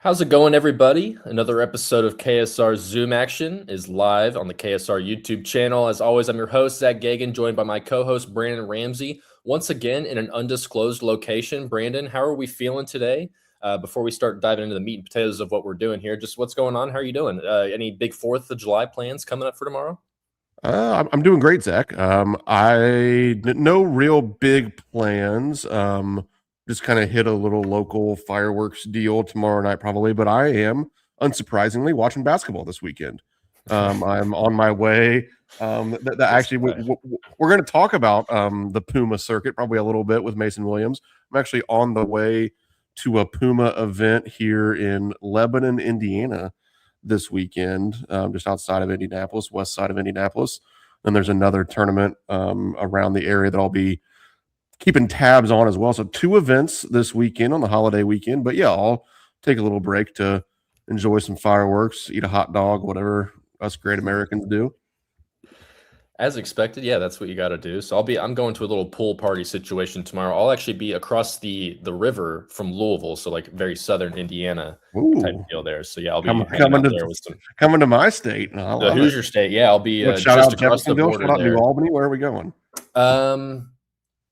How's it going, everybody? Another episode of KSR Zoom Action is live on the KSR YouTube channel. As always, I'm your host, Zach Gagan, joined by my co host, Brandon Ramsey, once again in an undisclosed location. Brandon, how are we feeling today? Before we start diving into the meat and potatoes of what we're doing here, just what's going on? How are you doing? Any big 4th of July plans coming up for tomorrow? I'm doing great, Zach. No real big plans. Just kind of hit a little local fireworks deal tomorrow night, probably. But I am, unsurprisingly, watching basketball this weekend. I'm on my way. Actually, we're going to talk about the Puma circuit probably a little bit with Mason Williams. I'm actually on the way to a Puma event here in Lebanon, Indiana this weekend, just outside of Indianapolis, west side of Indianapolis. And there's another tournament around the area that I'll be keeping tabs on as well. So 2 events this weekend on the holiday weekend. But yeah, I'll take a little break to enjoy some fireworks, eat a hot dog, whatever us great Americans do. As expected, yeah, that's what you got to do. So I'm going to a little pool party situation tomorrow. I'll actually be across the river from Louisville, so like very southern Indiana type Ooh, deal there. So yeah, I'll be coming there with some to my state. I the love it. Hoosier State. Yeah, I'll be Shout just out across the Jeffersonville, border shout out there. New Albany. Where are we going?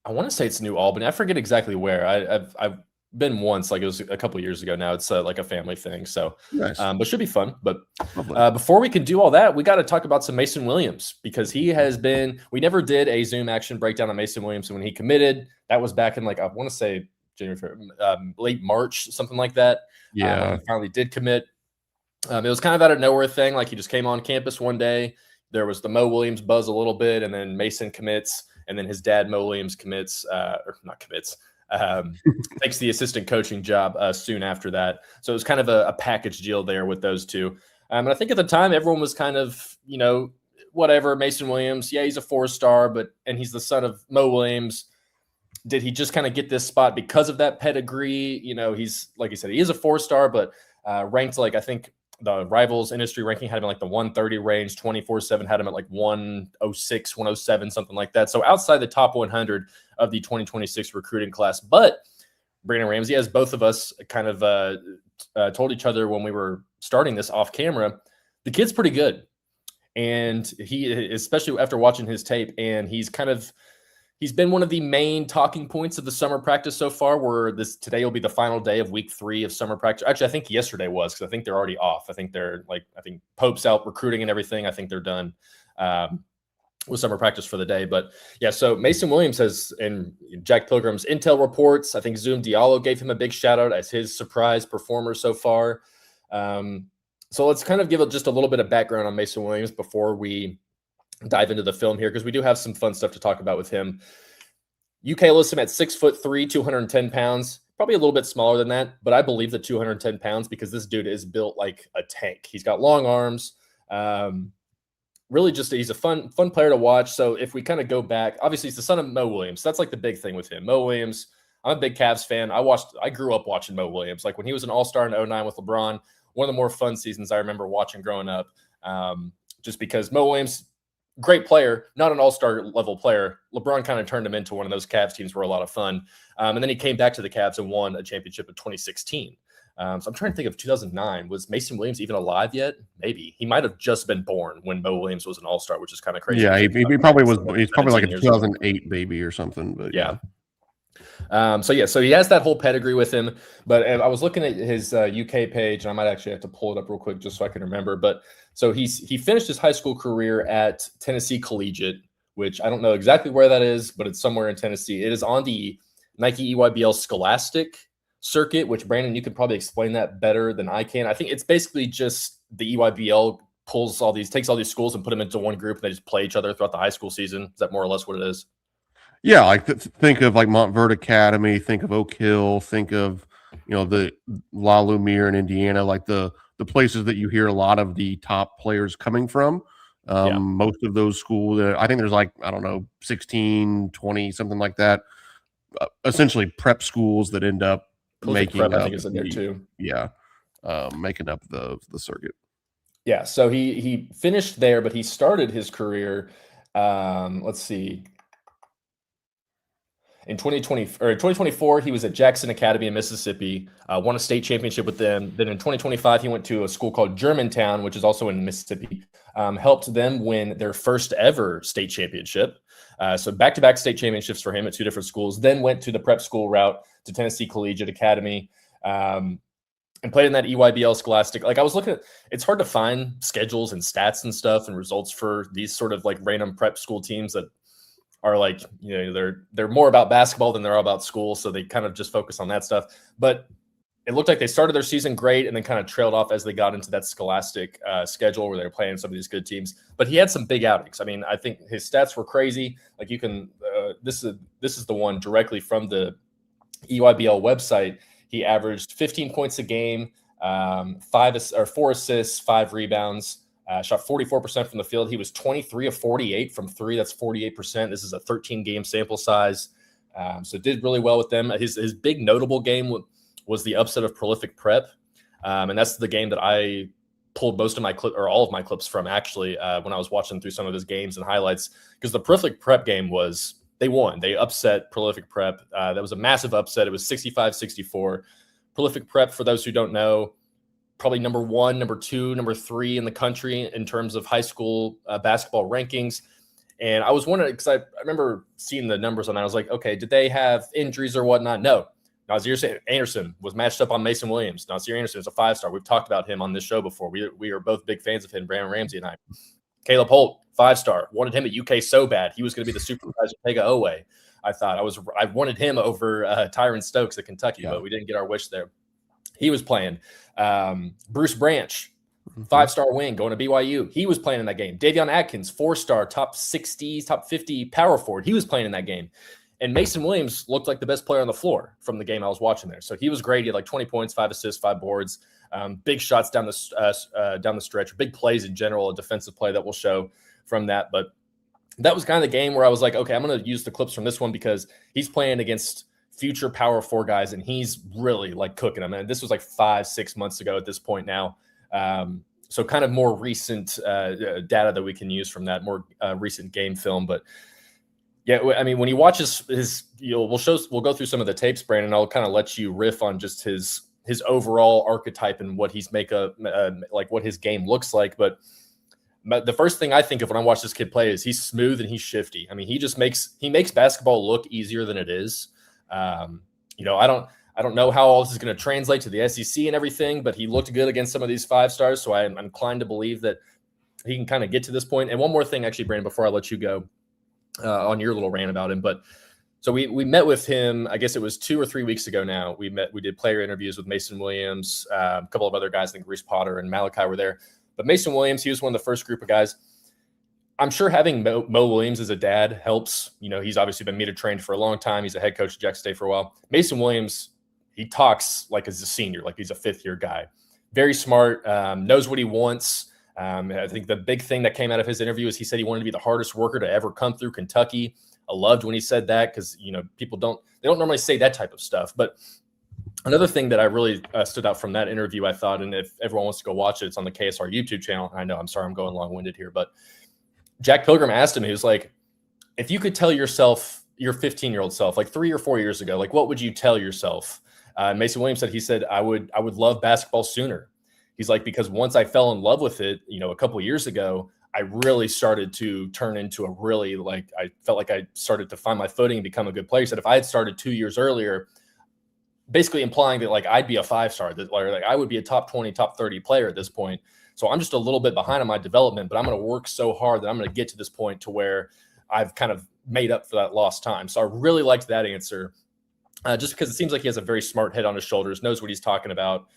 I want to say it's New Albany. I forget exactly where. I've been once, like it was a couple years ago now. It's like a family thing, so Nice. but should be fun. But Lovely. before we can do all that, we got to talk about some Mason Williams because he has been. We never did a Zoom action breakdown on Mason Williams when he committed. That was back in like I want to say January, late March, something like that. Yeah. When he finally did commit. It was kind of out of nowhere thing. Like he just came on campus one day. There was the Mo Williams buzz a little bit, and then Mason commits, and then his dad Mo Williams commits, or not commits, takes the assistant coaching job soon after that. So it was kind of a package deal there with those two. And I think at the time everyone was kind of, whatever. Mason Williams, yeah, he's a 4-star, and he's the son of Mo Williams. Did he just kind of get this spot because of that pedigree? He's like you said, he is a 4-star, but ranked like I think the Rivals industry ranking had him in like the 130 range. 24/7 had him at like 106, 107, something like that. So outside the top 100 of the 2026 recruiting class. But Brandon Ramsey, as both of us kind of told each other when we were starting this off camera, the kid's pretty good. And he, especially after watching his tape, and he's been one of the main talking points of the summer practice so far, where today will be the final day of week 3 of summer practice. Actually, I think yesterday was, because I think they're already off. I think Pope's out recruiting and everything. I think they're done with summer practice for the day. But yeah, so Mason Williams has, in Jack Pilgrim's intel reports, I think Zoom Diallo gave him a big shout out as his surprise performer so far. So let's kind of give just a little bit of background on Mason Williams before we dive into the film here, because we do have some fun stuff to talk about with him. UK lists him at 6'3", 210 pounds, probably a little bit smaller than that, but I believe the 210 pounds because this dude is built like a tank. He's got long arms. Really just, he's a fun player to watch. So if we kind of go back, obviously he's the son of Mo Williams. That's like the big thing with him. Mo Williams, I'm a big Cavs fan. I grew up watching Mo Williams. Like when he was an all-star in 2009 with LeBron, one of the more fun seasons I remember watching growing up, just because Mo Williams, great player, not an all-star level player. LeBron kind of turned him into one of those Cavs teams were a lot of fun. And then he came back to the Cavs and won a championship in 2016. So I'm trying to think of 2009. Was Mason Williams even alive yet? Maybe. He might have just been born when Mo Williams was an all-star, which is kind of crazy. Yeah, he probably was. He's probably like a 2008 baby or something. But yeah. So he has that whole pedigree with him. But I was looking at his UK page, and I might actually have to pull it up real quick just so I can remember. But so he finished his high school career at Tennessee Collegiate, which I don't know exactly where that is, but it's somewhere in Tennessee. It is on the Nike EYBL Scholastic circuit, which Brandon, you could probably explain that better than I can. I think it's basically just the EYBL takes all these schools and put them into one group, and they just play each other throughout the high school season. Is that more or less what it is? Yeah, like think of like Montverde Academy, think of Oak Hill, think of the La Lumiere in Indiana, like the places that you hear a lot of the top players coming from. Most of those schools, I think there's like, I don't know, 16, 20, something like that. Essentially prep schools that end up making prep, I think is in there too. Yeah, making up the circuit. Yeah, so he finished there, but he started his career. Let's see. In 2024, he was at Jackson Academy in Mississippi, won a state championship with them. Then in 2025, he went to a school called Germantown, which is also in Mississippi, helped them win their first ever state championship. So back-to-back state championships for him at two different schools. Then went to the prep school route to Tennessee Collegiate Academy, and played in that EYBL Scholastic. Like I was looking at, it's hard to find schedules and stats and stuff and results for these sort of like random prep school teams that are like, they're more about basketball than they're all about school. So they kind of just focus on that stuff. But it looked like they started their season great and then kind of trailed off as they got into that Scholastic schedule where they were playing some of these good teams. But he had some big outings. I mean, I think his stats were crazy. Like you can, this is the one directly from the EYBL website. He averaged 15 points a game, 4 assists, 5 rebounds. Shot 44% from the field. He was 23 of 48 from three. That's 48%. This is a 13-game sample size. So did really well with them. His big notable game was the upset of Prolific Prep. And that's the game that I pulled most of my clip or all of my clips from actually when I was watching through some of his games and highlights, because the Prolific Prep game they won. They upset Prolific Prep. That was a massive upset. It was 65-64. Prolific Prep, for those who don't know, probably number 1, number 2, number 3 in the country in terms of high school basketball rankings. And I was wondering, because I remember seeing the numbers on that. I was like, okay, did they have injuries or whatnot? No. Nasir Anderson was matched up on Mason Williams. Nasir Anderson is a 5-star. We've talked about him on this show before. We are both big fans of him, Brandon Ramsey and I. Caleb Holt, 5-star. Wanted him at UK so bad. He was going to be the supervisor Pega Owe. I wanted him over Tyron Stokes at Kentucky, but we didn't get our wish there. He was playing. Bruce Branch, 5-star wing, going to BYU. He was playing in that game. Davion Atkins, 4-star, top 60s, top 50 power forward. He was playing in that game. And Mason Williams looked like the best player on the floor from the game I was watching there. So he was great. He had like 20 points, 5 assists, 5 boards, big shots down the stretch, big plays in general, a defensive play that we'll show from that. But that was kind of the game where I was like, okay, I'm going to use the clips from this one because he's playing against future power 4 guys, and he's really like cooking them. And this was like 5-6 months ago at this point now. So kind of more recent data that we can use from that, more recent game film. But yeah, I mean, when you watch we'll go through some of the tapes, Brandon. I'll kind of let you riff on just his overall archetype and what he's like what his game looks like. But the first thing I think of when I watch this kid play is he's smooth and he's shifty. I mean, he makes basketball look easier than it is. I don't know how all this is going to translate to the SEC and everything, but he looked good against some of these 5-stars. So I'm inclined to believe that he can kind of get to this point. And one more thing, actually, Brandon, before I let you go on your little rant about him. But so we met with him, I guess it was 2 or 3 weeks ago now. We did player interviews with Mason Williams, a couple of other guys, I think Reese Potter and Malachi were there. But Mason Williams, he was one of the first group of guys. I'm sure having Mo Williams as a dad helps. He's obviously been meter trained for a long time. He's a head coach at Jackson State for a while. Mason Williams, he talks like as a senior, like he's a 5th-year guy. Very smart, knows what he wants. I think the big thing that came out of his interview is he said he wanted to be the hardest worker to ever come through Kentucky. I loved when he said that because, people don't normally say that type of stuff. But another thing that I really stood out from that interview, I thought, and if everyone wants to go watch it, it's on the KSR YouTube channel. I know, I'm sorry, I'm going long-winded here, but Jack Pilgrim asked him, he was like, if you could tell yourself, your 15-year-old self, like 3 or 4 years ago, like what would you tell yourself? Mason Williams said, I would love basketball sooner. He's like, because once I fell in love with it, a couple of years ago, I really started to turn into I felt like I started to find my footing and become a good player. He said if I had started 2 years earlier, basically implying that like I'd be a 5-star, that like I would be a top 20, top 30 player at this point. So I'm just a little bit behind on my development, but I'm going to work so hard that I'm going to get to this point to where I've kind of made up for that lost time. So I really liked that answer, just because it seems like he has a very smart head on his shoulders, knows what he's talking about,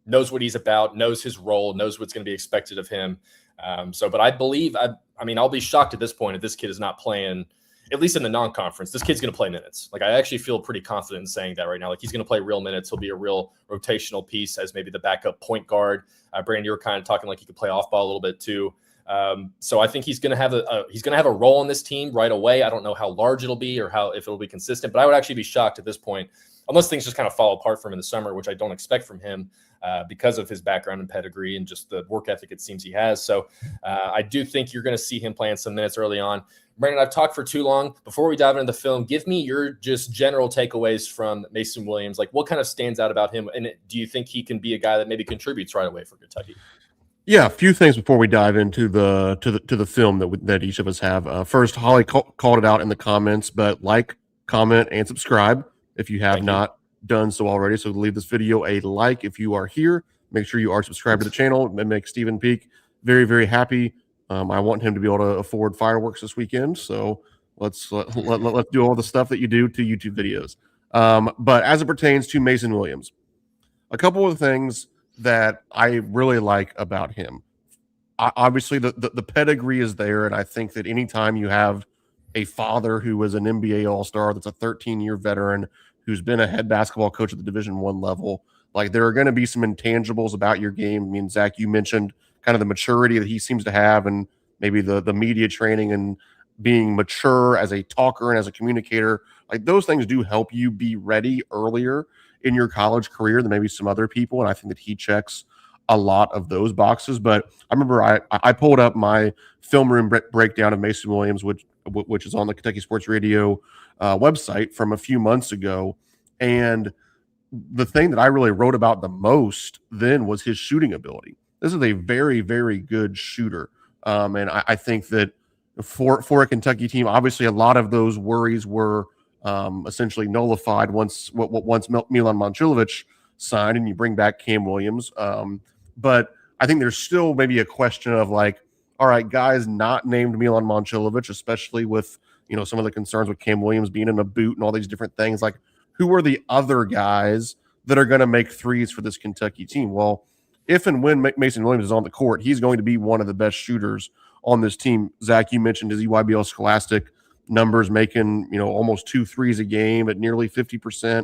knows what he's about, knows his role, knows what's going to be expected of him. But I believe, I'll be shocked at this point if this kid is not playing, at least in the non-conference. This kid's going to play minutes. Like, I actually feel pretty confident in saying that right now. Like, he's going to play real minutes. He'll be a real rotational piece as maybe the backup point guard. Brandon, you were kind of talking like he could play off ball a little bit too. So I think he's going to have a role on this team right away. I don't know how large it'll be or if it'll be consistent, but I would actually be shocked at this point, unless things just kind of fall apart for him in the summer, which I don't expect from him because of his background and pedigree and just the work ethic it seems he has. So I do think you're going to see him playing some minutes early on. Brandon, I've talked for too long. Before we dive into the film, give me your just general takeaways from Mason Williams. Like, what kind of stands out about him? And do you think he can be a guy that maybe contributes right away for Kentucky? Yeah, a few things before we dive into the film that each of us have. First, Holly called it out in the comments, but like, comment, and subscribe if you have not done so already. So leave this video a like if you are here. Make sure you are subscribed to the channel. It makes Stephen Peak very, very happy. I want him to be able to afford fireworks this weekend. So let's do all the stuff that you do to YouTube videos. But as it pertains to Mason Williams, a couple of things that I really like about him. Obviously, the pedigree is there, and I think that anytime you have a father who is an NBA All-Star that's a 13-year veteran who's been a head basketball coach at the Division I level, like there are going to be some intangibles about your game. I mean, Zach, you mentioned kind of the maturity that he seems to have, and maybe the media training and being mature as a talker and as a communicator. Like those things do help you be ready earlier in your college career than maybe some other people. And I think that he checks a lot of those boxes. But I remember I pulled up my film room breakdown of Mason Williams, which is on the Kentucky Sports Radio website from a few months ago. And the thing that I really wrote about the most then was his shooting ability. This is a very, very good shooter. And I think that for a Kentucky team, obviously a lot of those worries were essentially nullified once Milan Momcilovic signed and you bring back Cam Williams. But I think there's still maybe a question of like, all right, guys not named Milan Momcilovic, especially with, some of the concerns with Cam Williams being in a boot and all these different things. Like, who are the other guys that are going to make threes for this Kentucky team? Well, if and when Mason Williams is on the court, he's going to be one of the best shooters on this team. Zach, you mentioned his EYBL Scholastic numbers, making almost 2 threes a game at nearly 50%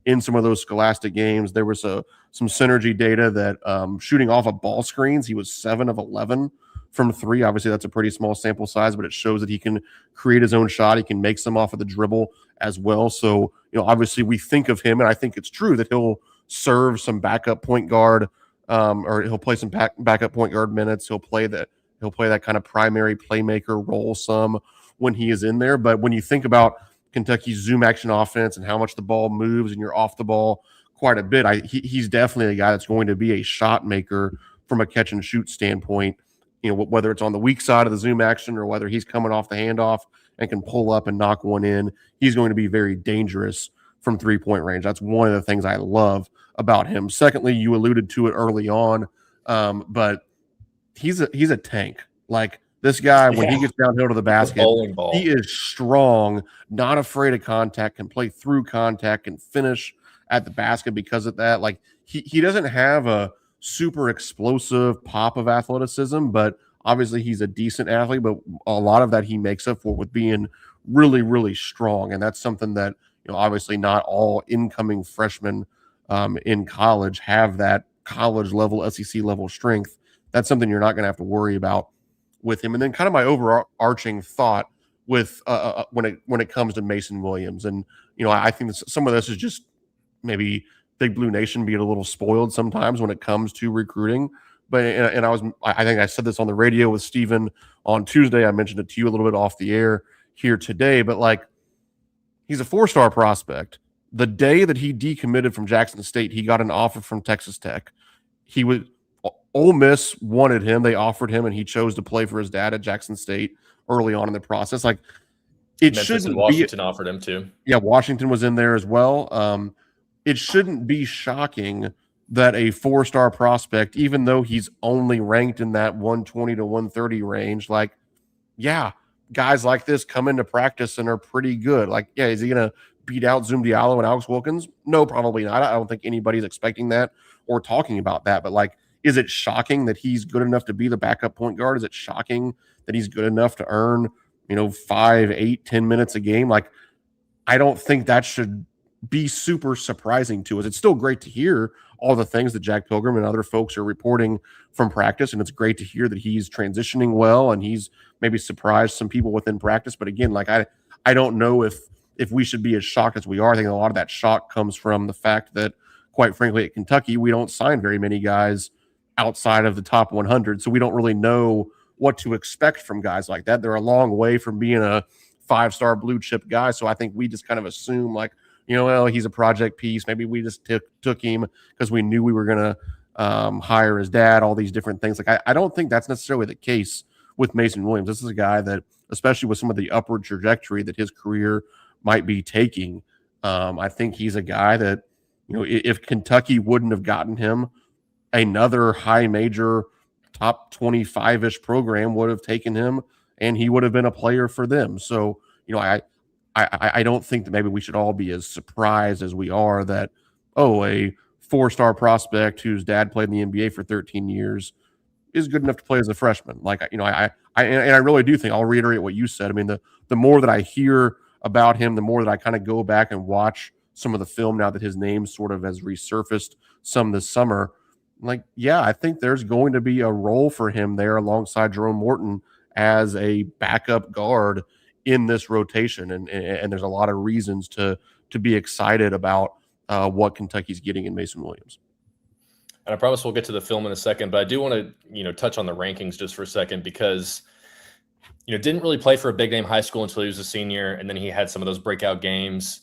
in some of those Scholastic games. There was some synergy data that shooting off of ball screens, he was 7 of 11 from 3. Obviously, that's a pretty small sample size, but it shows that he can create his own shot. He can make some off of the dribble as well. So, obviously we think of him, and I think it's true that he'll serve some backup point guard, or he'll play some backup point guard minutes. He'll play that kind of primary playmaker role some when he is in there. But when you think about Kentucky's zoom action offense and how much the ball moves and you're off the ball quite a bit, he's definitely a guy that's going to be a shot maker from a catch and shoot standpoint, whether it's on the weak side of the zoom action or whether he's coming off the handoff and can pull up and knock one in. He's going to be very dangerous from 3-point range. That's one of the things I love about him. Secondly, you alluded to it early on, but he's a tank. Like this guy, when he gets downhill to the basket, he is strong, not afraid of contact, can play through contact, can finish at the basket because of that. Like he doesn't have a super explosive pop of athleticism, but obviously he's a decent athlete, but a lot of that he makes up for with being really, really strong. And that's something that, obviously not all incoming freshmen in college have that college level, SEC level strength. That's something you're not going to have to worry about with him. And then kind of my overarching thought with when it comes to Mason Williams. And, I think some of this is just maybe Big Blue Nation being a little spoiled sometimes when it comes to recruiting. But I think I said this on the radio with Steven on Tuesday. I mentioned it to you a little bit off the air here today, but like he's a 4-star prospect. The day that he decommitted from Jackson State, he got an offer from Texas Tech. Ole Miss wanted him. They offered him, and he chose to play for his dad at Jackson State early on in the process. Like it shouldn't be. Washington offered him too. Yeah, Washington was in there as well. It shouldn't be shocking that a 4-star prospect, even though he's only ranked in that 120 to 130 range, like, yeah, guys like this come into practice and are pretty good. Like, yeah, is he going to beat out Zoom Diallo and Alex Wilkins? No, probably not. I don't think anybody's expecting that or talking about that. But, like, is it shocking that he's good enough to be the backup point guard? Is it shocking that he's good enough to earn, 5, 8, 10 minutes a game? Like, I don't think that should be super surprising to us. It's still great to hear all the things that Jack Pilgrim and other folks are reporting from practice, and it's great to hear that he's transitioning well and he's maybe surprised some people within practice. But again, like I don't know if we should be as shocked as we are. I think a lot of that shock comes from the fact that, quite frankly, at Kentucky, we don't sign very many guys outside of the top 100. So we don't really know what to expect from guys like that. They're a long way from being a 5-star blue chip guy. So I think we just kind of assume, like, well, he's a project piece. Maybe we just took him because we knew we were going to hire his dad, all these different things. Like, I don't think that's necessarily the case with Mason Williams. This is a guy that, especially with some of the upward trajectory that his career might be taking, I think he's a guy that, if Kentucky wouldn't have gotten him, another high major top 25-ish program would have taken him and he would have been a player for them. So, I don't think that maybe we should all be as surprised as we are that, a 4-star prospect whose dad played in the NBA for 13 years is good enough to play as a freshman. Like, I really do think, I'll reiterate what you said. I mean, the more that I hear about him, the more that I kind of go back and watch some of the film now that his name sort of has resurfaced some this summer. Like, yeah, I think there's going to be a role for him there alongside Jerome Morton as a backup guard in this rotation. And there's a lot of reasons to be excited about what Kentucky's getting in Mason Williams. And I promise we'll get to the film in a second, but I do want to, touch on the rankings just for a second because, didn't really play for a big name high school until he was a senior. And then he had some of those breakout games,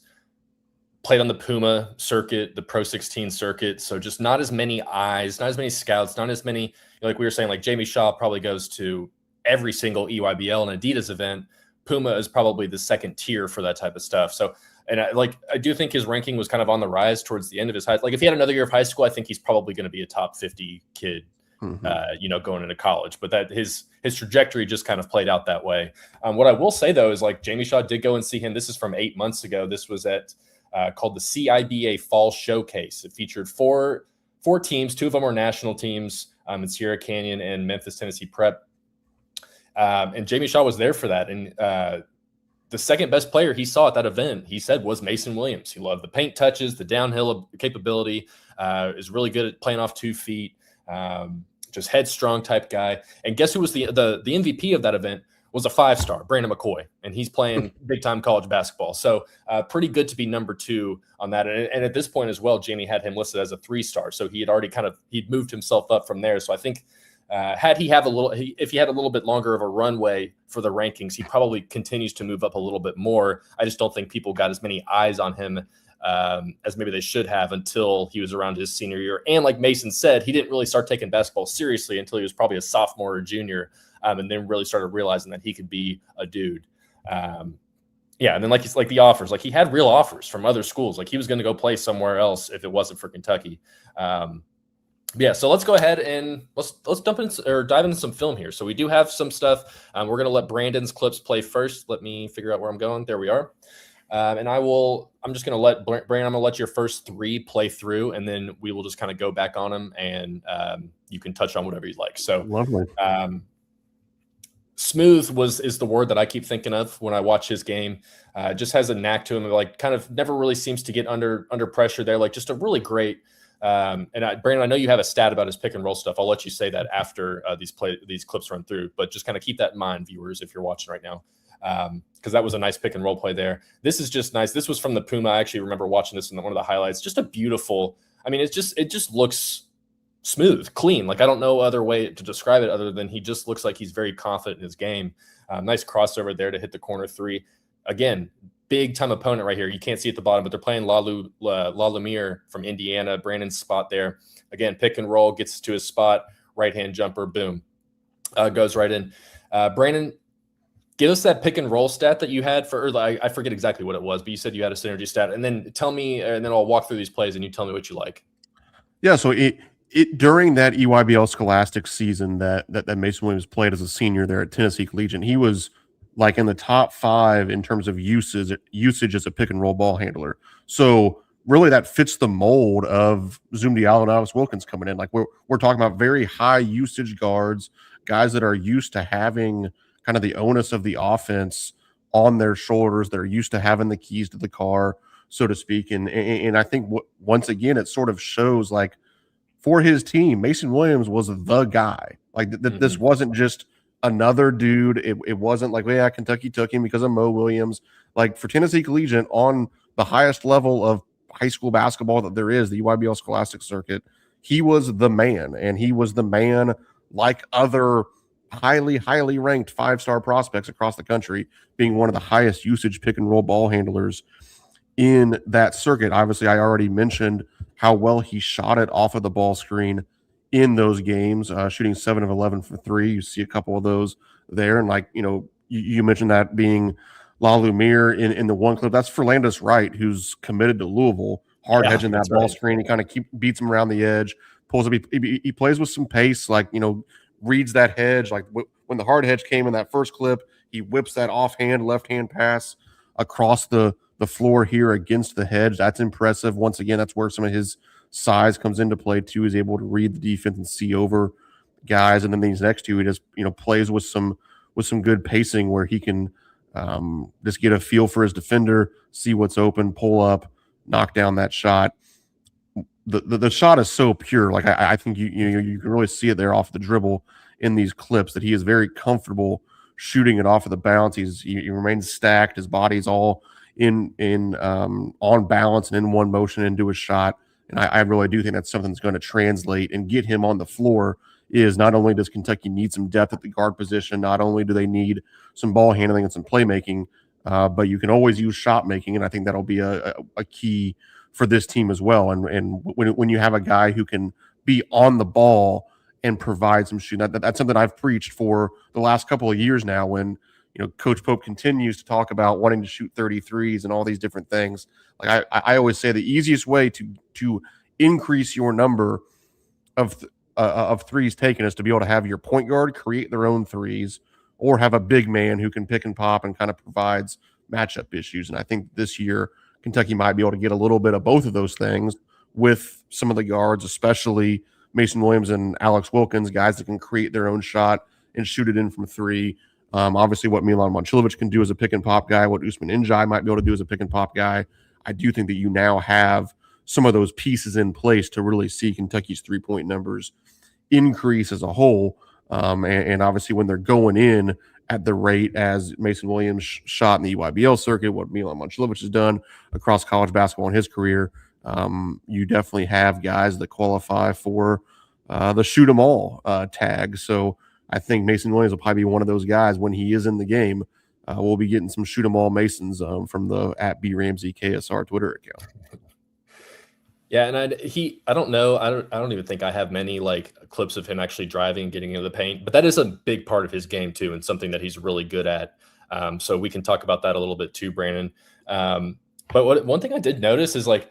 played on the Puma circuit, the Pro 16 circuit. So just not as many eyes, not as many scouts, not as many, like we were saying, like Jamie Shaw probably goes to every single EYBL and Adidas event. Puma is probably the second tier for that type of stuff. So, and I do think his ranking was kind of on the rise towards the end of his high. Like if he had another year of high school, I think he's probably going to be a top 50 kid, going into college. But that his trajectory just kind of played out that way. What I will say though is, like, Jamie Shaw did go and see him. This is from 8 months ago. This was at called the CIBA Fall Showcase. It featured four teams. 2 of them are national teams in Sierra Canyon and Memphis, Tennessee Prep. And Jamie Shaw was there for that. And the second best player he saw at that event, he said, was Mason Williams. He loved the paint touches, the downhill capability, is really good at playing off 2 feet, just headstrong type guy. And guess who was the MVP of that event? Was a 5-star, Brandon McCoy, and he's playing big-time college basketball. So pretty good to be number 2 on that. And at this point as well, Jamie had him listed as a 3-star. So he had already he'd moved himself up from there. So I think if he had a little bit longer of a runway for the rankings, he probably continues to move up a little bit more. I just don't think people got as many eyes on him as maybe they should have until he was around his senior year. And like Mason said, he didn't really start taking basketball seriously until he was probably a sophomore or junior, and then really started realizing that he could be a dude. And then like the offers, like he had real offers from other schools. Like he was going to go play somewhere else if it wasn't for Kentucky. So let's go ahead and let's dive into some film here. So we do have some stuff. We're going to let Brandon's clips play first. Let me figure out where I'm going. There we are. I'm just going to let Brandon, I'm going to let your first 3 play through, and then we will just kind of go back on them, and you can touch on whatever you'd like. So lovely. Smooth is the word that I keep thinking of when I watch his game. Just has a knack to him, like kind of never really seems to get under pressure there. Like just a really great. Brandon, I know you have a stat about his pick and roll stuff. I'll let you say that after these clips run through, but just kind of keep that in mind, viewers, if you're watching right now, because that was a nice pick and roll play there. This is just nice. This was from the Puma. I actually remember watching this in one of the highlights. Just a beautiful. I mean, it just looks smooth, clean. Like I don't know other way to describe it other than he just looks like he's very confident in his game. Nice crossover there to hit the corner 3. Again, big time opponent right here. You can't see at the bottom, but they're playing La Lumiere from Indiana. Brandon's spot there. Again, pick and roll, gets to his spot, right hand jumper, boom, goes right in. Brandon, give us that pick and roll stat that you had I forget exactly what it was, but you said you had a synergy stat, and then tell me, and then I'll walk through these plays and you tell me what you like. Yeah. So during that EYBL Scholastic season that Mason Williams played as a senior there at Tennessee Collegiate, he was like in the top 5 in terms of usage as a pick and roll ball handler. So really that fits the mold of Zoom Diallo and Alex Wilkins coming in. Like we're talking about very high usage guards, guys that are used to having kind of the onus of the offense on their shoulders. They're used to having the keys to the car. so to speak. And I think once again, it sort of shows like for his team, Mason Williams was the guy. Like this wasn't just another dude. It wasn't like, well, yeah, Kentucky took him because of Mo Williams. Like for Tennessee Collegiate on the highest level of high school basketball that there is, the UIBL Scholastic Circuit, he was the man, and he was the man like other highly ranked 5-star prospects across the country, being one of the highest usage pick and roll ball handlers in that circuit. Obviously, I already mentioned how well he shot it off of the ball screen in those games, shooting 7 of 11 from 3. You see a couple of those there. And like, you mentioned that being La Lumiere in the one clip. That's Phurlandis Wright, who's committed to Louisville, hard hedging that ball screen. He kind of beats him around the edge, pulls up. He plays with some pace, like, reads that hedge. Like when the hard hedge came in that first clip, he whips that offhand, left-hand pass across the floor here against the hedge. That's impressive. Once again, that's where some of his size comes into play too. He's able to read the defense and see over guys. And then these next two, he just, plays with some good pacing where he can just get a feel for his defender, see what's open, pull up, knock down that shot. The shot is so pure. Like I think you can really see it there off the dribble in these clips that he is very comfortable shooting it off of the bounce. He remains stacked. His body's all in on balance and in one motion into his shot. And I really do think that's something that's going to translate and get him on the floor. Is not only does Kentucky need some depth at the guard position, not only do they need some ball handling and some playmaking, but you can always use shot making, and I think that'll be a key for this team as well. And when you have a guy who can be on the ball and provide some shooting, that's something I've preached for the last couple of years now. When Coach Pope continues to talk about wanting to shoot 33s and all these different things. Like I always say, the easiest way to increase your number of threes taken is to be able to have your point guard create their own threes, or have a big man who can pick and pop and kind of provides matchup issues. And I think this year Kentucky might be able to get a little bit of both of those things with some of the guards, especially Mason Williams and Alex Wilkins, guys that can create their own shot and shoot it in from 3. Obviously, what Milan Momcilovic can do as a pick and pop guy, what Usman Njai might be able to do as a pick and pop guy. I do think that you now have some of those pieces in place to really see Kentucky's 3-point numbers increase as a whole. And obviously, when they're going in at the rate as Mason Williams shot in the UIBL circuit, what Milan Momcilovic has done across college basketball in his career, you definitely have guys that qualify for the shoot 'em all tag. So I think Mason Williams will probably be one of those guys when he is in the game. We'll be getting some shoot 'em all Masons from the @BRamseyKSR Twitter account. Yeah, and I don't know. I don't even think I have many like clips of him actually driving and getting into the paint, but that is a big part of his game too, and something that he's really good at. So we can talk about that a little bit too, Brandon. But one thing I did notice is like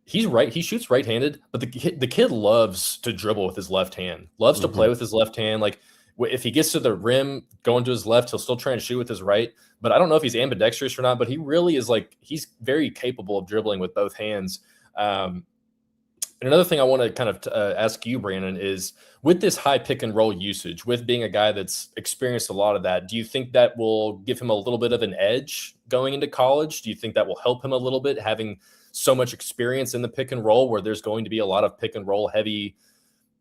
he shoots right-handed, but the kid loves to dribble with his left hand, loves to play with his left hand. Like if he gets to the rim going to his left, he'll still try and shoot with his right. But I don't know if he's ambidextrous or not, but he really is he's very capable of dribbling with both hands. And another thing I want to kind of ask you, Brandon, is with this high pick and roll usage, with being a guy that's experienced a lot of that, do you think that will give him a little bit of an edge going into college? Do you think that will help him a little bit, having so much experience in the pick and roll, where there's going to be a lot of pick and roll heavy,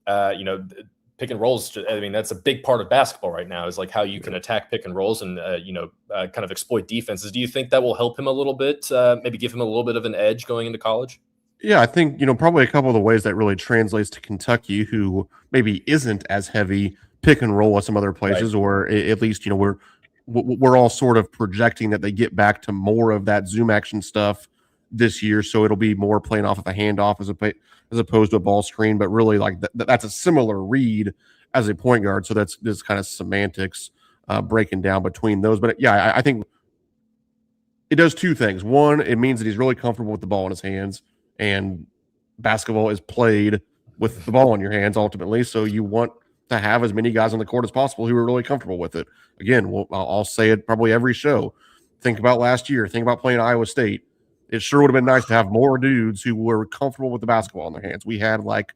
pick and rolls? I mean, that's a big part of basketball right now, is like how you can attack pick and rolls and, kind of exploit defenses. Do you think that will help him a little bit, maybe give him a little bit of an edge going into college? Yeah, I think, probably a couple of the ways that really translates to Kentucky, who maybe isn't as heavy pick and roll as some other places, right, or at least, we're all sort of projecting that they get back to more of that zoom action stuff this year. So it'll be more playing off of a handoff as opposed to a ball screen, but really like that's a similar read as a point guard. So that's just kind of semantics breaking down between those. But yeah, I think it does two things. One, it means that he's really comfortable with the ball in his hands, and basketball is played with the ball in your hands ultimately. So you want to have as many guys on the court as possible who are really comfortable with it. Again, I'll say it probably every show. Think about last year. Think about playing Iowa State. It sure would have been nice to have more dudes who were comfortable with the basketball in their hands. We had like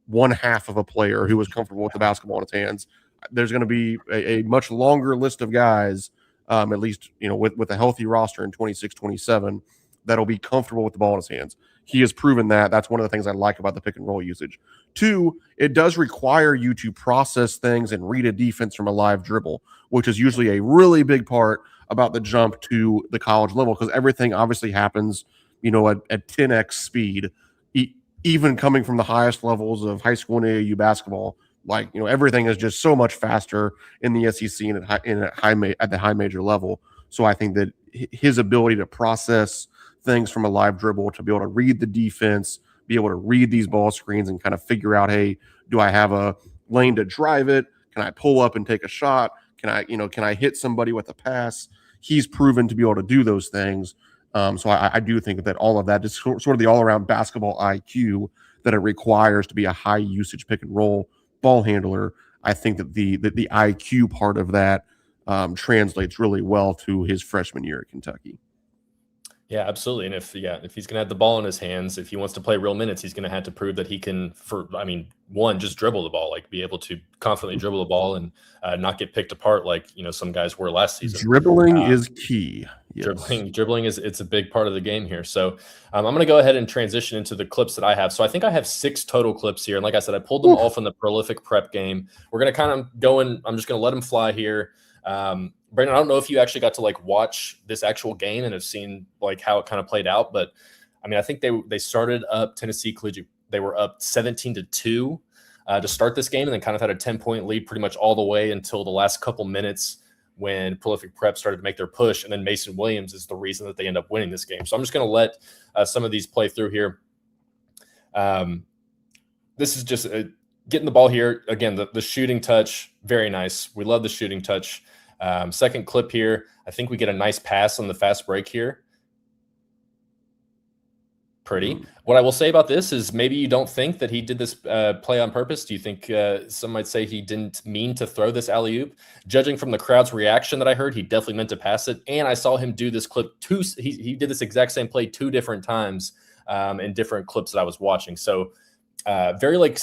one half of a player who was comfortable with the basketball in his hands. There's going to be a much longer list of guys, at least, with a healthy roster in 26, 27, that'll be comfortable with the ball in his hands. He has proven that. That's one of the things I like about the pick and roll usage. Two, it does require you to process things and read a defense from a live dribble, which is usually a really big part about the jump to the college level, because everything obviously happens, at 10x speed, even coming from the highest levels of high school and AAU basketball. Everything is just so much faster in the SEC and at the high major level. So I think that his ability to process things from a live dribble, to be able to read the defense, be able to read these ball screens and kind of figure out, hey, do I have a lane to drive it? Can I pull up and take a shot? Can I hit somebody with a pass? He's proven to be able to do those things. So I do think that all of that is sort of the all-around basketball IQ that it requires to be a high usage pick and roll ball handler. I think that the IQ part of that translates really well to his freshman year at Kentucky. Yeah, absolutely. And if he's going to have the ball in his hands, if he wants to play real minutes, he's going to have to prove that he can, just dribble the ball, like be able to confidently dribble the ball and not get picked apart like, some guys were last season. Dribbling is key. Yes. Dribbling it's a big part of the game here. So I'm going to go ahead and transition into the clips that I have. So I think I have 6 total clips here. And like I said, I pulled them all from the Prolific Prep game. We're going to kind of go in. I'm just going to let them fly here. Brandon, I don't know if you actually got to watch this actual game and have seen how it kind of played out, but I think they started up Tennessee Collegiate. They were up 17-2 to start this game, and then kind of had a 10-point lead pretty much all the way until the last couple minutes when Prolific Prep started to make their push, and then Mason Williams is the reason that they end up winning this game. So I'm just going to let some of these play through here. This is just getting the ball here. Again, the shooting touch, very nice. We love the shooting touch. Second clip here, I think we get a nice pass on the fast break here. Pretty. What I will say about this is maybe you don't think that he did this play on purpose. Do you think some might say he didn't mean to throw this alley-oop? Judging from the crowd's reaction that I heard, he definitely meant to pass it. And I saw him do this clip he did this exact same play 2 different times in different clips that I was watching. So very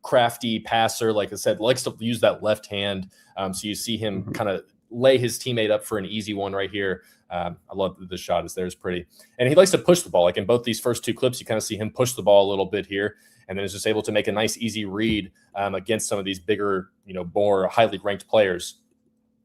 crafty passer, like I said, likes to use that left hand. So you see him kind of lay his teammate up for an easy one right here. I love that the shot is there. It's pretty. And he likes to push the ball. Like in both these first 2 clips, you kind of see him push the ball a little bit here, and then is just able to make a nice, easy read against some of these bigger, more highly ranked players.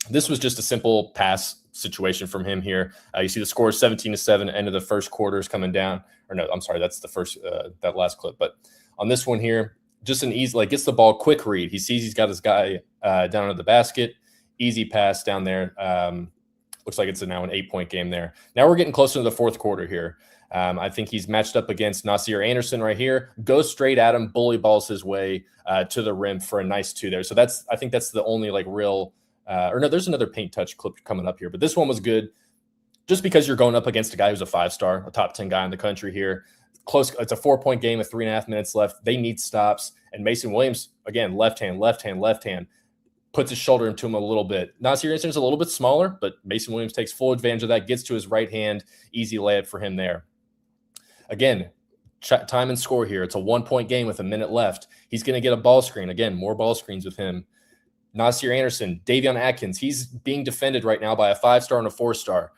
This was just a simple pass situation from him here. You see the score is 17-7, end of the first quarter is coming down. Or no, I'm sorry, that's the first, that last clip. But on this one here, just an easy, gets the ball, quick read. He sees he's got his guy down under the basket, easy pass down there. Looks like it's now an 8-point game there. Now we're getting closer to the fourth quarter here. I think he's matched up against Nasir Anderson right here. Goes straight at him, bully balls his way to the rim for a nice 2 there. So I think that's the only real, or no, there's another paint touch clip coming up here, but this one was good just because you're going up against a guy who's a 5-star, a top 10 guy in the country here. Close. It's a 4-point game with 3.5 minutes left. They need stops. And Mason Williams, again, left hand, puts his shoulder into him a little bit. Nasir Anderson's a little bit smaller, but Mason Williams takes full advantage of that, gets to his right hand, easy layup for him there. Again, time and score here. It's a 1-point game with a minute left. He's going to get a ball screen. Again, more ball screens with him. Nasir Anderson, Davion Atkins, he's being defended right now by a 5-star and a 4-star.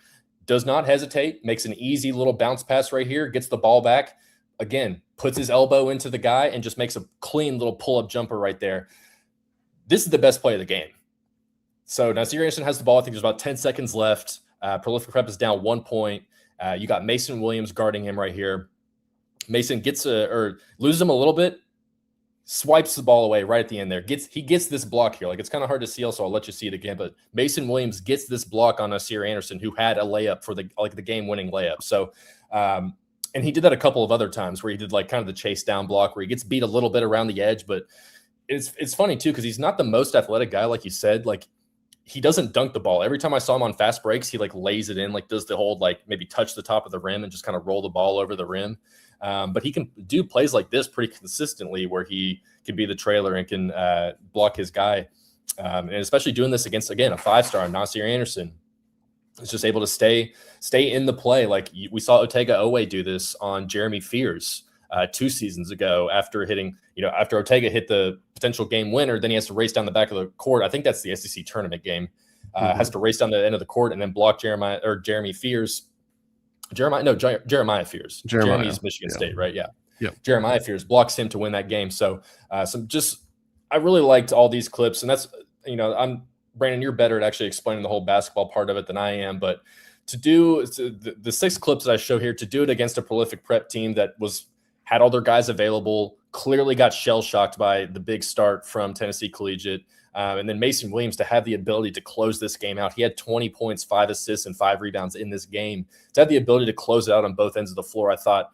Does not hesitate, makes an easy little bounce pass right here, gets the ball back. Again, puts his elbow into the guy and just makes a clean little pull-up jumper right there. This is the best play of the game. So Nasir Anderson has the ball. I think there's about 10 seconds left. Prolific Prep is down 1 point. You got Mason Williams guarding him right here. Mason loses him a little bit, swipes the ball away right at the end there. He gets this block here. It's kind of hard to see, so I'll let you see it again. But Mason Williams gets this block on Nasir Anderson, who had a layup for the game-winning layup. So, and he did that a couple of other times where he did kind of the chase down block where he gets beat a little bit around the edge, but it's funny too because he's not the most athletic guy, like you said. He doesn't dunk the ball. Every time I saw him on fast breaks, he lays it in, does the whole maybe touch the top of the rim and just kind of roll the ball over the rim. But he can do plays like this pretty consistently where he can be the trailer and can block his guy. And especially doing this against, again, a 5-star, Nasir Anderson. Is just able to stay in the play. We saw Otega Owe do this on Jeremy Fears 2 seasons ago after after Otega hit the potential game winner, then he has to race down the back of the court. I think that's the SEC tournament game. Has to race down the end of the court and then block Jeremy Fears Jeremiah Fears. Jeremiah. Jeremy's Michigan Yeah. State, right? Yeah. Yep. Jeremiah Fears blocks him to win that game. So I really liked all these clips, and that's, Brandon, you're better at actually explaining the whole basketball part of it than I am, but to do the 6 clips that I show here, to do it against a prolific prep team that had all their guys available, clearly got shell shocked by the big start from Tennessee Collegiate. And then Mason Williams to have the ability to close this game out. He had 20 points, 5 assists, and 5 rebounds in this game. To have the ability to close it out on both ends of the floor, I thought,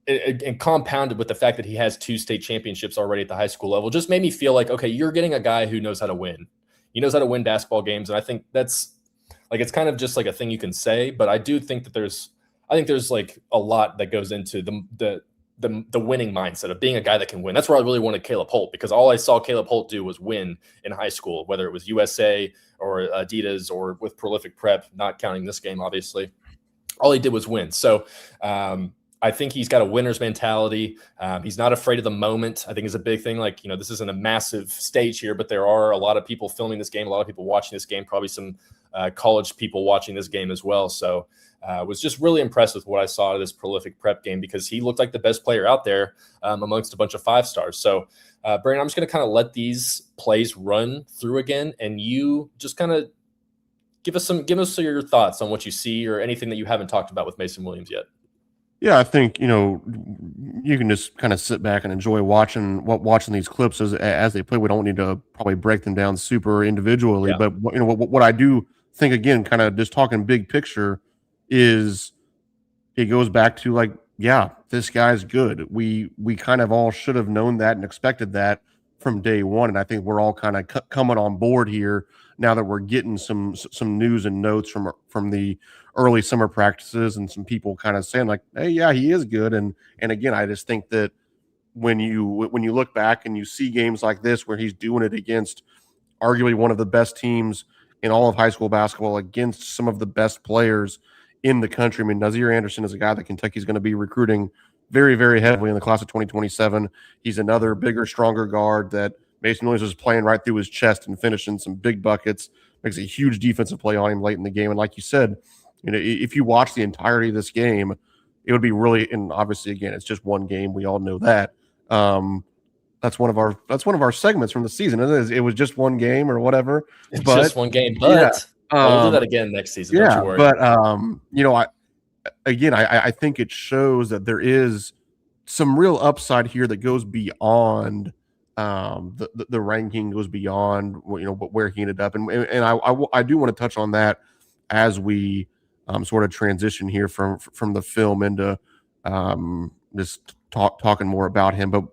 and compounded with the fact that he has 2 state championships already at the high school level, just made me feel like, okay, you're getting a guy who knows how to win. He knows how to win basketball games. And I think that's like, it's kind of just like a thing you can say, but I do think that there's like a lot that goes into the winning mindset of being a guy that can win. That's where I really wanted Caleb Holt, because all I saw Caleb Holt do was win in high school, whether it was USA or Adidas or with prolific prep, not counting this game, obviously. All he did was win. So I think he's got a winner's mentality. He's not afraid of the moment. I think is a big thing. Like, this isn't a massive stage here, but there are a lot of people filming this game, a lot of people watching this game, probably some college people watching this game as well. So was just really impressed with what I saw of this prolific prep game, because he looked like the best player out there amongst a bunch of 5-stars. So Brandon, I'm just going to kind of let these plays run through again, and you just kind of give us your thoughts on what you see or anything that you haven't talked about with Mason Williams yet. Yeah, I think, you can just kind of sit back and enjoy watching these clips as they play. We don't need to probably break them down super individually, but what I do think, again, kind of just talking big picture, is it goes back to like, yeah, this guy's good. We kind of all should have known that and expected that from day one, and I think we're all kind of coming on board here now that we're getting some news and notes from the early summer practices, and some people kind of saying like, hey, yeah, he is good. And again, I just think that when you look back and you see games like this where he's doing it against arguably one of the best teams in all of high school basketball, against some of the best players in the country. I mean, Nazir Anderson is a guy that Kentucky's going to be recruiting very, very heavily in the class of 2027. He's another bigger, stronger guard that Mason Williams is playing right through his chest and finishing some big buckets, makes a huge defensive play on him late in the game. And like you said, if you watch the entirety of this game, it would be really, and obviously, again, it's just one game. We all know that. That's one of our segments from the season. It was just one game or whatever. It's just one game, but we'll do that again next season. Yeah, don't you worry. But I think it shows that there is some real upside here that goes beyond the ranking, goes beyond where he ended up, and I do want to touch on that as we sort of transition here from the film into just talking more about him. But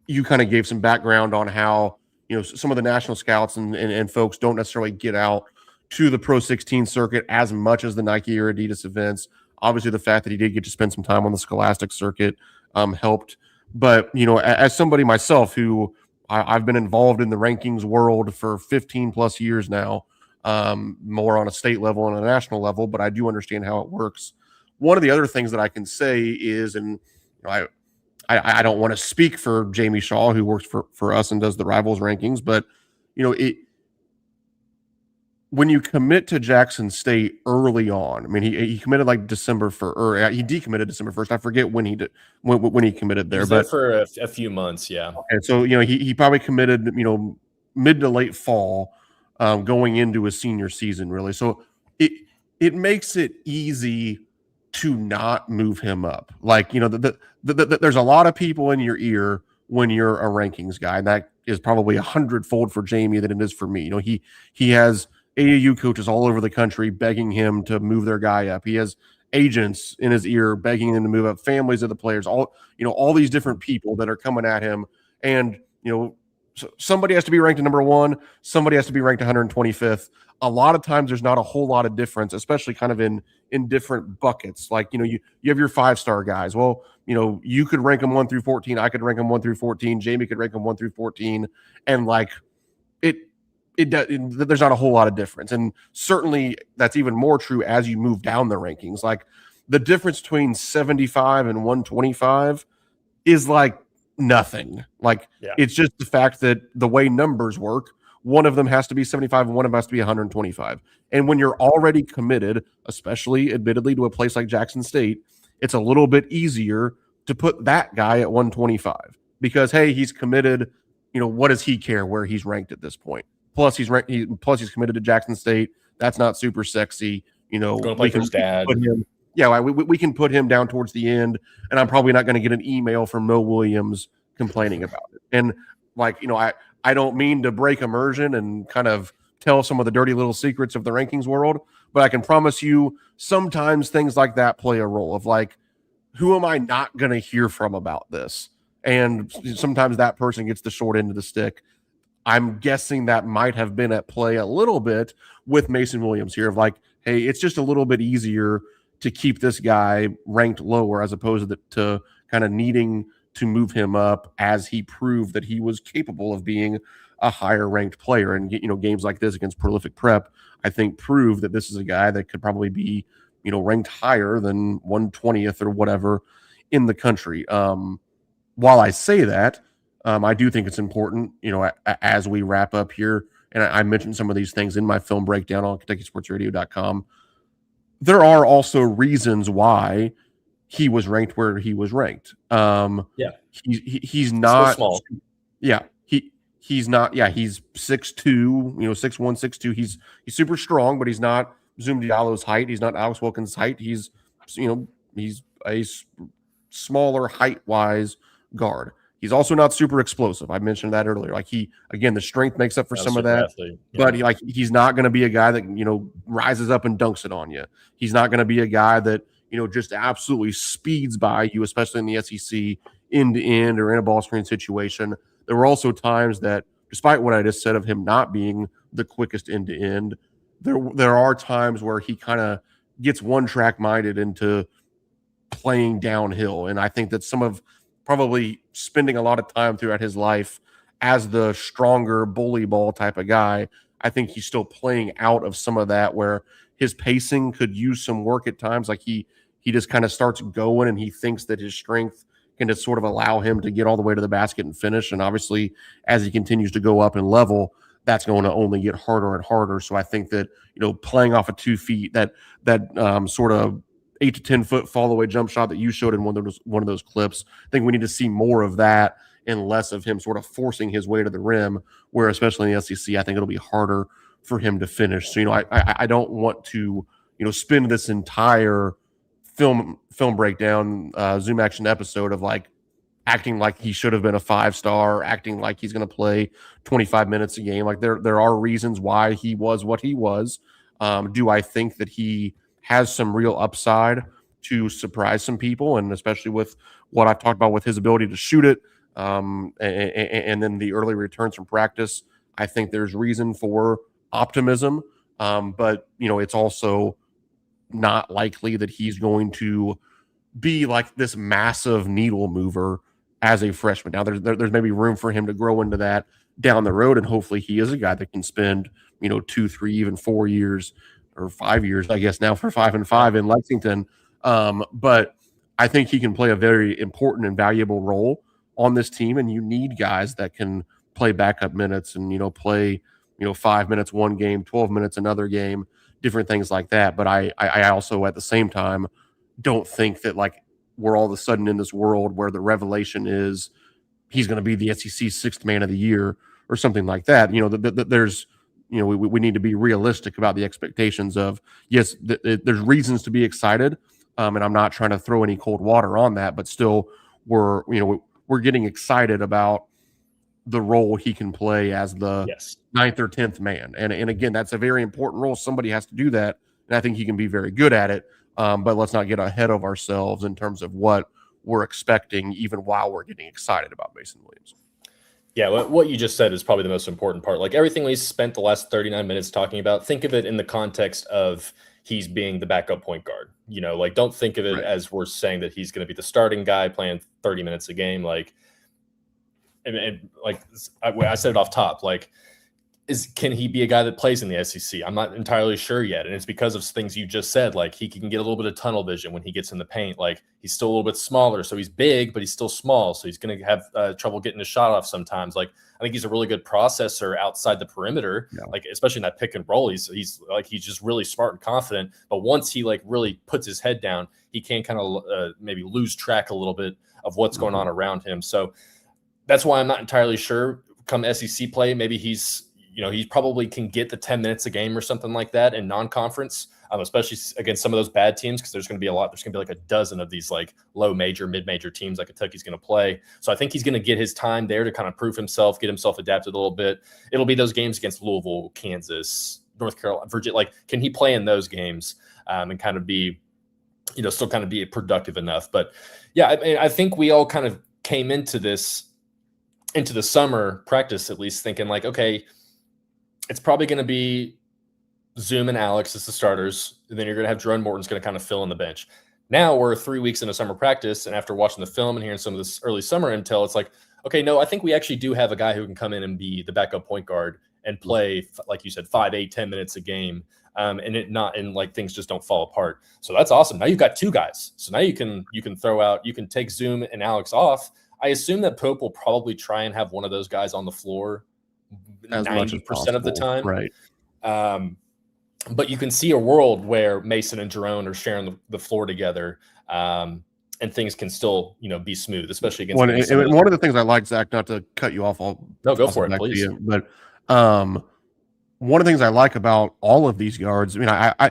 you kind of gave some background on how some of the national scouts and folks don't necessarily get out to the Pro 16 circuit as much as the Nike or Adidas events. Obviously, the fact that he did get to spend some time on the Scholastic circuit helped. But as somebody myself who I've been involved in the rankings world for 15 plus years now, more on a state level and a national level, but I do understand how it works. One of the other things that I can say is, and I don't want to speak for Jamie Shaw, who works for us and does the Rivals rankings, but when you commit to Jackson State early on, I mean, he committed like December 1st, or he decommitted December 1st. I forget when he did when he committed there, but for a few months, yeah. Okay, so he probably committed mid to late fall, going into his senior season, really. So it makes it easy to not move him up. Like there's a lot of people in your ear when you're a rankings guy, and that is probably 100-fold for Jamie than it is for me. He has AAU coaches all over the country begging him to move their guy up. He has agents in his ear begging him to move up, families of the players, all these different people that are coming at him. And, somebody has to be ranked at number 1. Somebody has to be ranked 125th. A lot of times there's not a whole lot of difference, especially kind of in different buckets. Like, you have your 5-star guys. Well, you could rank them 1 through 14. I could rank them 1 through 14. Jamie could rank them 1 through 14. And like there's not a whole lot of difference. And certainly that's even more true as you move down the rankings. Like the difference between 75 and 125 is like nothing. Like It's just the fact that the way numbers work, one of them has to be 75 and one of them has to be 125. And when you're already committed, especially admittedly to a place like Jackson State, it's a little bit easier to put that guy at 125 because, hey, he's committed. What does he care where he's ranked at this point? Plus, he's committed to Jackson State. That's not super sexy. Going to play for his dad. We can put him down towards the end, and I'm probably not going to get an email from Mo Williams complaining about it. And I don't mean to break immersion and kind of tell some of the dirty little secrets of the rankings world, but I can promise you sometimes things like that play a role of like, who am I not going to hear from about this? And sometimes that person gets the short end of the stick. I'm guessing that might have been at play a little bit with Mason Williams here of like, hey, it's just a little bit easier to keep this guy ranked lower as opposed to kind of needing to move him up as he proved that he was capable of being a higher ranked player. And, games like this against Prolific Prep, I think prove that this is a guy that could probably be, ranked higher than 120th or whatever in the country. While I say that, I do think it's important, as we wrap up here, and I mentioned some of these things in my film breakdown on KentuckySportsRadio.com. There are also reasons why he was ranked where he was ranked. He's not so small. Yeah, he's not. Yeah, he's 6'2", 6'1", 6'2". He's super strong, but he's not Zoom Diallo's height. He's not Alex Wilkins' height. He's a smaller height-wise guard. He's also not super explosive. I mentioned that earlier. Like the strength makes up for some of that. Athlete. But he's not going to be a guy that rises up and dunks it on you. He's not going to be a guy that just absolutely speeds by you, especially in the SEC end to end or in a ball screen situation. There were also times that, despite what I just said of him not being the quickest end to end, there are times where he kind of gets one track minded into playing downhill, and I think that some of probably spending a lot of time throughout his life as the stronger bully ball type of guy, I think he's still playing out of some of that where his pacing could use some work at times. Like he just kind of starts going and he thinks that his strength can just sort of allow him to get all the way to the basket and finish. And obviously, as he continues to go up in level, that's going to only get harder and harder. So I think that, playing off of 2 feet, that sort of 8 to 10 foot fall away jump shot that you showed in one of those clips, I think we need to see more of that and less of him sort of forcing his way to the rim, where especially in the SEC, I think it'll be harder for him to finish. So, I don't want to, spend this entire film breakdown, Zoom Action episode of like acting like he should have been a 5-star, acting like he's going to play 25 minutes a game. Like there are reasons why he was what he was. Do I think that he has some real upside to surprise some people, and especially with what I've talked about with his ability to shoot it, and then the early returns from practice? I think there's reason for optimism, but it's also not likely that he's going to be like this massive needle mover as a freshman. Now there's maybe room for him to grow into that down the road, and hopefully he is a guy that can spend 2, 3, even 4 years or 5 years, I guess now for 5 and 5 in Lexington. But I think he can play a very important and valuable role on this team, and you need guys that can play backup minutes and play 5 minutes one game, 12 minutes another game, different things like that. But I also at the same time don't think that like we're all of a sudden in this world where the revelation is he's going to be the SEC 6th man of the year or something like that. There's we need to be realistic about the expectations of, yes, there's reasons to be excited. And I'm not trying to throw any cold water on that, but still we're getting excited about the role he can play as the 9th or 10th man. And again, that's a very important role. Somebody has to do that. And I think he can be very good at it. But let's not get ahead of ourselves in terms of what we're expecting, even while we're getting excited about Mason Williams. Yeah, what you just said is probably the most important part. Like everything we spent the last 39 minutes talking about, think of it in the context of he's being the backup point guard. Like don't think of it as we're saying that he's going to be the starting guy playing 30 minutes a game. Like, and like I said it off top, like can he be a guy that plays in the SEC? I'm not entirely sure yet, and it's because of things you just said. Like he can get a little bit of tunnel vision when he gets in the paint. Like he's still a little bit smaller, so he's big, but he's still small, so he's going to have trouble getting his shot off sometimes. Like I think he's a really good processor outside the perimeter, like especially in that pick and roll. He's just really smart and confident. But once he like really puts his head down, he can kind of maybe lose track a little bit of what's going on around him. So that's why I'm not entirely sure. Come SEC play, maybe he's he probably can get the 10 minutes a game or something like that in non-conference, especially against some of those bad teams, because there's going to be a lot. There's going to be like a dozen of these like low major, mid-major teams that Kentucky's going to play. So I think he's going to get his time there to kind of prove himself, get himself adapted a little bit. It'll be those games against Louisville, Kansas, North Carolina, Virginia. Like, can he play in those games and kind of be, still kind of be productive enough? But yeah, I think we all kind of came into the summer practice at least thinking like, okay, it's probably going to be Zoom and Alex as the starters. And then you're going to have Jerome Morton's going to kind of fill in the bench. Now we're 3 weeks into summer practice, and after watching the film and hearing some of this early summer intel, it's like, okay, no, I think we actually do have a guy who can come in and be the backup point guard and play, like you said, 5, 8, 10 minutes a game, and like things just don't fall apart. So that's awesome. Now you've got two guys. So now you can take Zoom and Alex off. I assume that Pope will probably try and have one of those guys on the floor as 90% of the time. Right. But you can see a world where Mason and Jerome are sharing the floor together, and things can still, be smooth, especially against. One of the things I like, Zach, not to cut you off, go for it, please. But one of the things I like about all of these guards, I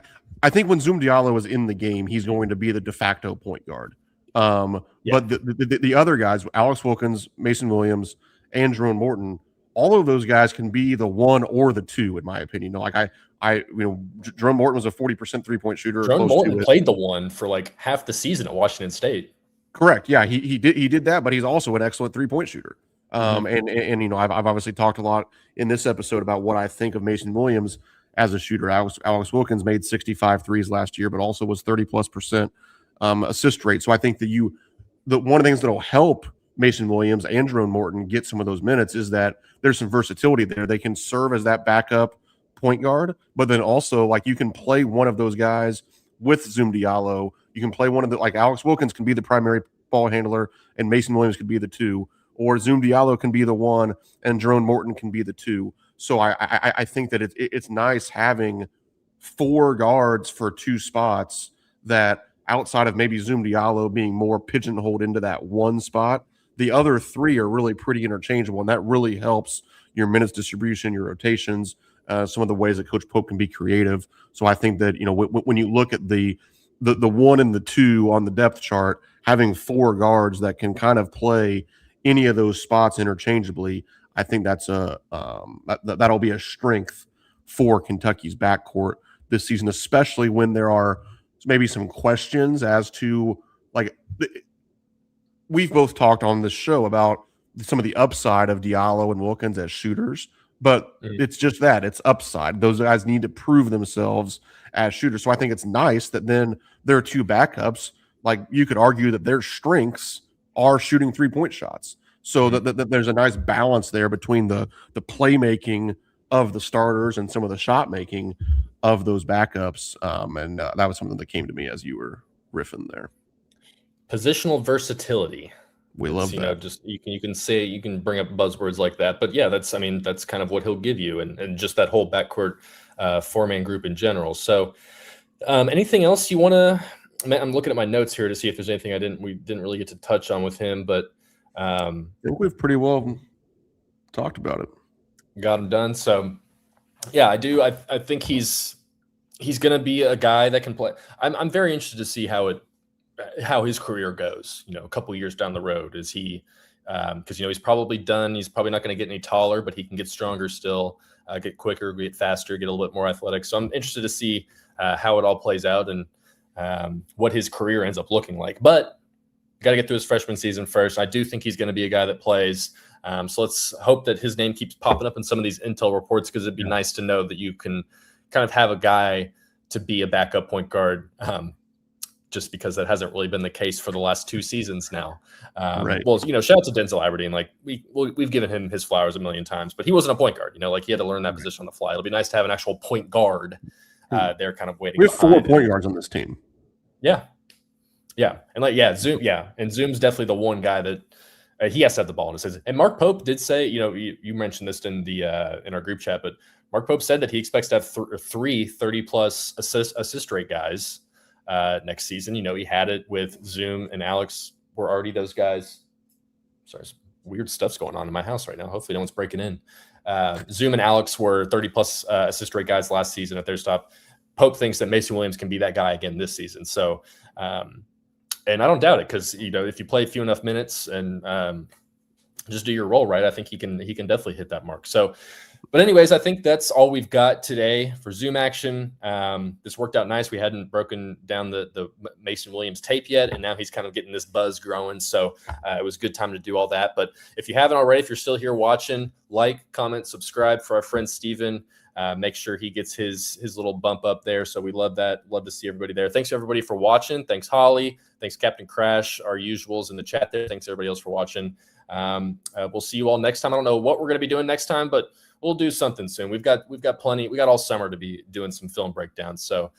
think when Zoom Diallo is in the game, he's going to be the de facto point guard. But the other guys, Alex Wilkins, Mason Williams, and Jerome Morton, all of those guys can be the one or the two, in my opinion. Like Jerome Morton was a 40% 3-point shooter. Jerome Morton played the one for like half the season at Washington State. Correct. Yeah, he did that, but he's also an excellent 3-point shooter. And I've obviously talked a lot in this episode about what I think of Mason Williams as a shooter. Alex Wilkins made 65 threes last year, but also was 30+% assist rate. So I think that one of the things that'll help Mason Williams and Jerome Morton get some of those minutes is that there's some versatility there. They can serve as that backup point guard, but then also like you can play one of those guys with Zoom Diallo. You can play one of the, like Alex Wilkins can be the primary ball handler and Mason Williams could be the two, or Zoom Diallo can be the one and Jerome Morton can be the two. So I think that it's nice having 4 guards for 2 spots that outside of maybe Zoom Diallo being more pigeonholed into that one spot, the other 3 are really pretty interchangeable, and that really helps your minutes distribution, your rotations, some of the ways that Coach Pope can be creative. So I think that when you look at the 1 and the 2 on the depth chart, having 4 guards that can kind of play any of those spots interchangeably, I think that's that'll be a strength for Kentucky's backcourt this season, especially when there are maybe some questions as to like. We've both talked on this show about some of the upside of Diallo and Wilkins as shooters, but it's just that it's upside. Those guys need to prove themselves as shooters. So I think it's nice that then there are 2 backups. Like you could argue that their strengths are shooting 3-point shots. So that there's a nice balance there between the playmaking of the starters and some of the shot making of those backups. And that was something that came to me as you were riffing there. Positional versatility. We love that. Just you can bring up buzzwords like that, but yeah, that's kind of what he'll give you, and just that whole backcourt 4-man group in general. So, anything else you want to? I'm looking at my notes here to see if there's anything we didn't really get to touch on with him, but I think we've pretty well talked about it. Got him done. So, yeah, I do. I think he's going to be a guy that can play. I'm very interested to see how his career goes, a couple years down the road. Is he, because he's probably done. He's probably not going to get any taller, but he can get stronger still, get quicker, get faster, get a little bit more athletic. So I'm interested to see how it all plays out and what his career ends up looking like. But got to get through his freshman season first. I do think he's going to be a guy that plays. So let's hope that his name keeps popping up in some of these intel reports, because it'd be nice to know that you can kind of have a guy to be a backup point guard just because that hasn't really been the case for the last 2 seasons now. Right. Well, shout out to Denzel Aberdeen. Like we've given him his flowers a million times, but he wasn't a point guard. Like he had to learn that position on the fly. It'll be nice to have an actual point guard. They're kind of waiting. We have 4 point guards on this team. Yeah, and Zoom. Yeah, and Zoom's definitely the one guy that he has to have the ball in his hands. And Mark Pope did say, you mentioned this in our group chat, but Mark Pope said that he expects to have 3 30-plus assist rate guys next season. He had it with Zoom and Alex were already those guys. Sorry, weird stuff's going on in my house right now. Hopefully no one's breaking in. Zoom and Alex were 30-plus assist rate guys last season at their stop. Pope thinks that Mason Williams can be that guy again this season. So, and I don't doubt it because, if you play a few enough minutes and just do your role right, I think he can definitely hit that mark. So, but anyways, I think that's all we've got today for Zoom action. This worked out nice. We hadn't broken down the Mason Williams tape yet, and now he's kind of getting this buzz growing. So it was a good time to do all that. But if you haven't already, if you're still here watching, like, comment, subscribe for our friend Steven. Make sure he gets his little bump up there. So we love that. Love to see everybody there. Thanks everybody for watching. Thanks Holly. Thanks Captain Crash, our usuals in the chat there. Thanks everybody else for watching. We'll see you all next time. I don't know what we're going to be doing next time, but we'll do something soon. We've got plenty. We got all summer to be doing some film breakdowns. So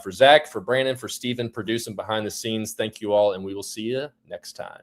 for Zach, for Brandon, for Steven producing behind the scenes, thank you all, and we will see you next time.